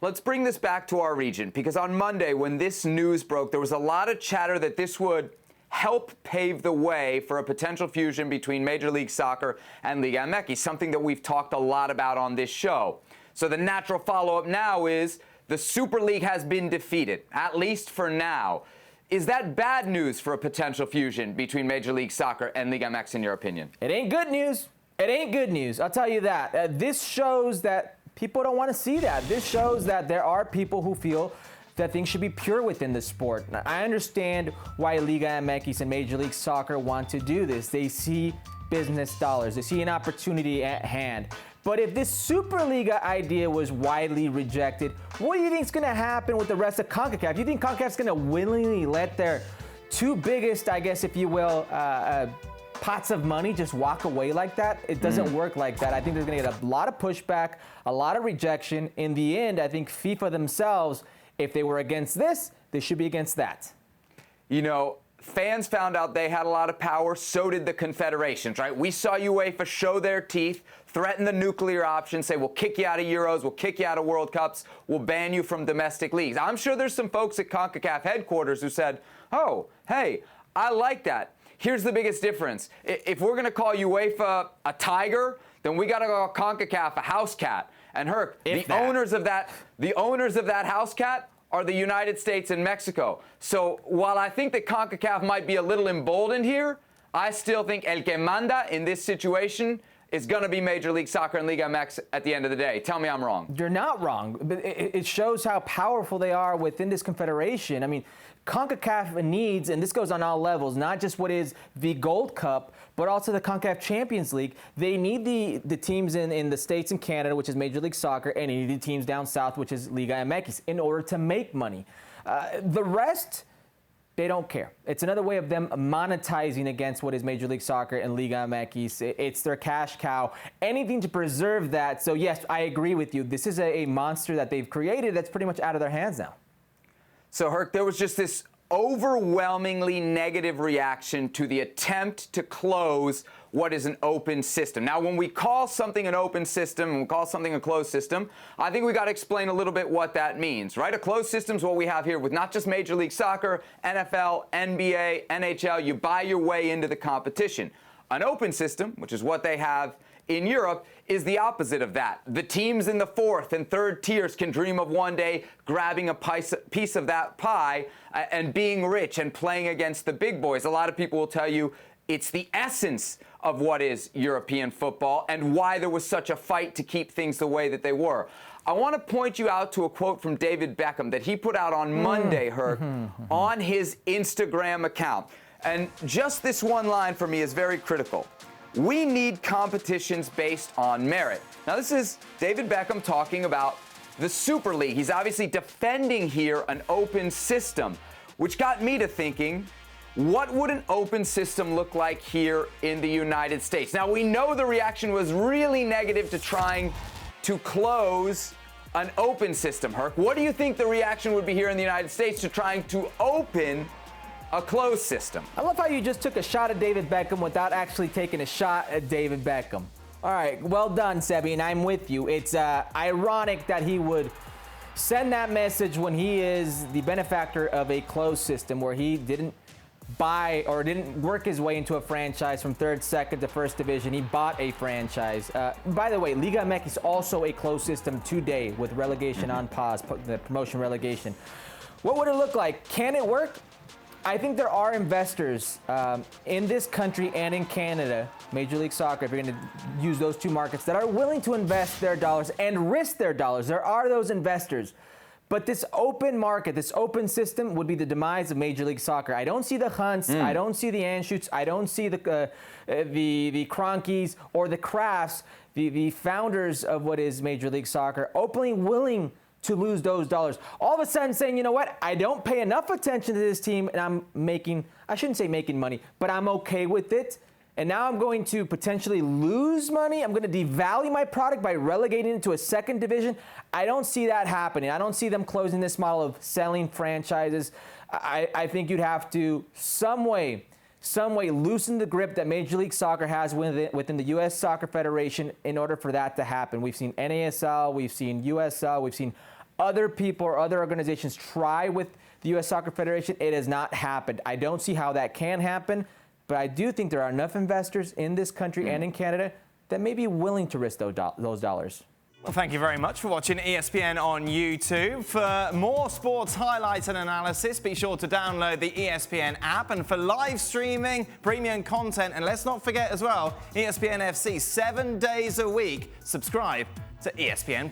Let's bring this back to our region, because on Monday, when this news broke, there was a lot of chatter that this would help pave the way for a potential fusion between Major League Soccer and Liga MX, something that we've talked a lot about on this show. So the natural follow-up now is the Super League has been defeated, at least for now. Is that bad news for a potential fusion between Major League Soccer and Liga MX, in your opinion? It ain't good news. It ain't good news. I'll tell you that. This shows that people don't want to see that. This shows that there are people who feel that things should be pure within the sport. Now, I understand why Liga MX and Major League Soccer want to do this. They see business dollars. They see an opportunity at hand. But if this Superliga idea was widely rejected, what do you think is going to happen with the rest of CONCACAF? Do you think CONCACAF's going to willingly let their two biggest, I guess, if you will, pots of money just walk away like that? It doesn't work like that. I think there's going to get a lot of pushback, a lot of rejection. In the end, I think FIFA themselves, if they were against this, they should be against that. You know, fans found out they had a lot of power, so did the confederations, right? We saw UEFA show their teeth, threaten the nuclear option, say, we'll kick you out of Euros, we'll kick you out of World Cups, we'll ban you from domestic leagues. I'm sure there's some folks at CONCACAF headquarters who said, oh, hey, I like that. Here's the biggest difference. If we're going to call UEFA a tiger, then we got to call CONCACAF a house cat. And Herc, the owners of that house cat are the United States and Mexico. So while I think that CONCACAF might be a little emboldened here, I still think el que manda in this situation is going to be Major League Soccer and Liga MX at the end of the day. Tell me I'm wrong. You're not wrong. But it shows how powerful they are within this confederation. I mean, CONCACAF needs, and this goes on all levels, not just what is the Gold Cup, but also the CONCACAF Champions League. They need the teams in the States and Canada, which is Major League Soccer, and they need the teams down south, which is Liga MX, in order to make money. The rest, they don't care. It's another way of them monetizing against what is Major League Soccer and Liga MX. It's their cash cow. Anything to preserve that. So yes, I agree with you. This is a monster that they've created that's pretty much out of their hands now. So, Herc, there was just this overwhelmingly negative reaction to the attempt to close what is an open system. Now, when we call something an open system and we call something a closed system, I think we got to explain a little bit what that means, right? A closed system is what we have here with not just Major League Soccer, NFL, NBA, NHL. You buy your way into the competition. An open system, which is what they have in Europe, is the opposite of that. The teams in the fourth and third tiers can dream of one day grabbing a piece of that pie and being rich and playing against the big boys. A lot of people will tell you it's the essence of what is European football and why there was such a fight to keep things the way that they were. I want to point you out to a quote from David Beckham that he put out on Monday, Herc, on his Instagram account. And just this one line for me is very critical. We need competitions based on merit. Now, this is David Beckham talking about the Super League. He's obviously defending here an open system, which got me to thinking, what would an open system look like here in the United States? Now, we know the reaction was really negative to trying to close an open system, Herc. What do you think the reaction would be here in the United States to trying to open a closed system? I love how you just took a shot at David Beckham without actually taking a shot at David Beckham. All right, well done, Sebi, and I'm with you. It's ironic that he would send that message when he is the benefactor of a closed system where he didn't buy or didn't work his way into a franchise from third, second to first division. He bought a franchise. By the way, Liga MX is also a closed system today with relegation on pause, the promotion relegation. What would it look like? Can it work? I think there are investors in this country and in Canada, Major League Soccer, if you're going to use those two markets, that are willing to invest their dollars and risk their dollars. There are those investors. But this open market, this open system would be the demise of Major League Soccer. I don't see the Hunts, I don't see the Anschutz, I don't see the Cronkies or the Crafts, the founders of what is Major League Soccer, openly willing to lose those dollars. All of a sudden saying, you know what, I don't pay enough attention to this team and I'm making, I shouldn't say making money, but I'm okay with it. And now I'm going to potentially lose money. I'm going to devalue my product by relegating it to a second division. I don't see that happening. I don't see them closing this model of selling franchises. I think you'd have to some way loosen the grip that Major League Soccer has within the U.S. Soccer Federation in order for that to happen. We've seen NASL, we've seen USL, we've seen other people or other organizations try with the U.S. Soccer Federation, it has not happened. I don't see how that can happen, but I do think there are enough investors in this country and in Canada that may be willing to risk those dollars. Well, thank you very much for watching ESPN on YouTube. For more sports highlights and analysis, be sure to download the ESPN app. And for live streaming, premium content, and let's not forget as well, ESPN FC 7 days a week, subscribe to ESPN+.